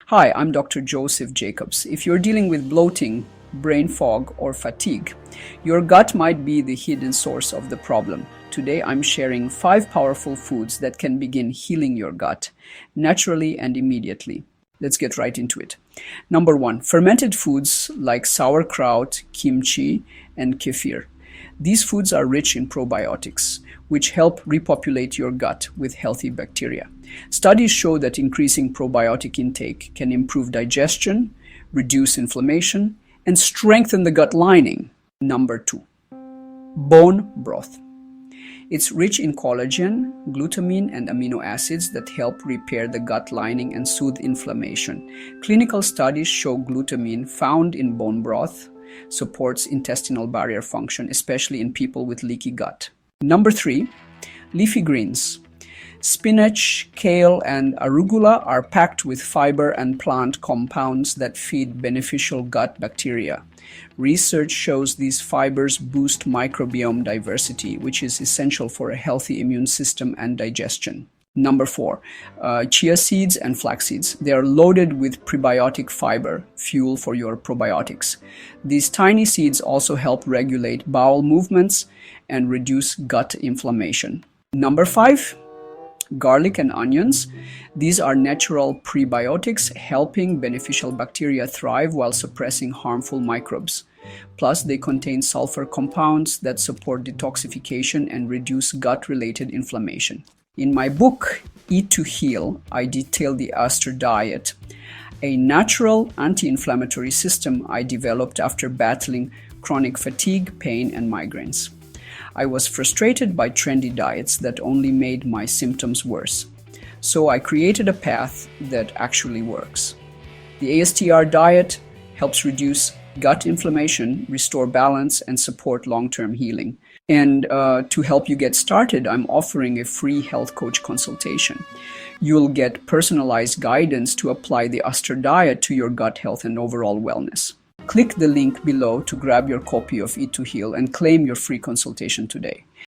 Hi, I'm Dr. Joseph Jacobs. If you're dealing with bloating, brain fog, or fatigue, your gut might be the hidden source of the problem. Today, I'm sharing 5 powerful foods that can begin healing your gut naturally and immediately. Let's get right into it. Number 1, fermented foods like sauerkraut, kimchi, and kefir. These foods are rich in probiotics, which help repopulate your gut with healthy bacteria. Studies show that increasing probiotic intake can improve digestion, reduce inflammation, and strengthen the gut lining. Number 2, bone broth. It's rich in collagen, glutamine, and amino acids that help repair the gut lining and soothe inflammation. Clinical studies show glutamine found in bone broth supports intestinal barrier function, especially in people with leaky gut. Number 3, leafy greens. Spinach, kale, and arugula are packed with fiber and plant compounds that feed beneficial gut bacteria. Research shows these fibers boost microbiome diversity, which is essential for a healthy immune system and digestion. Number 4, chia seeds and flax seeds. They are loaded with prebiotic fiber, fuel for your probiotics. These tiny seeds also help regulate bowel movements and reduce gut inflammation. Number 5, garlic and onions. These are natural prebiotics helping beneficial bacteria thrive while suppressing harmful microbes. Plus, they contain sulfur compounds that support detoxification and reduce gut-related inflammation. In my book, Eat to Heal, I detail the Aster diet, a natural anti-inflammatory system I developed after battling chronic fatigue, pain, and migraines. I was frustrated by trendy diets that only made my symptoms worse. So I created a path that actually works. The ASTR diet helps reduce gut inflammation, restore balance, and support long-term healing. And to help you get started, I'm offering a free health coach consultation. You'll get personalized guidance to apply the Aster diet to your gut health and overall wellness. Click the link below to grab your copy of Eat to Heal and claim your free consultation today.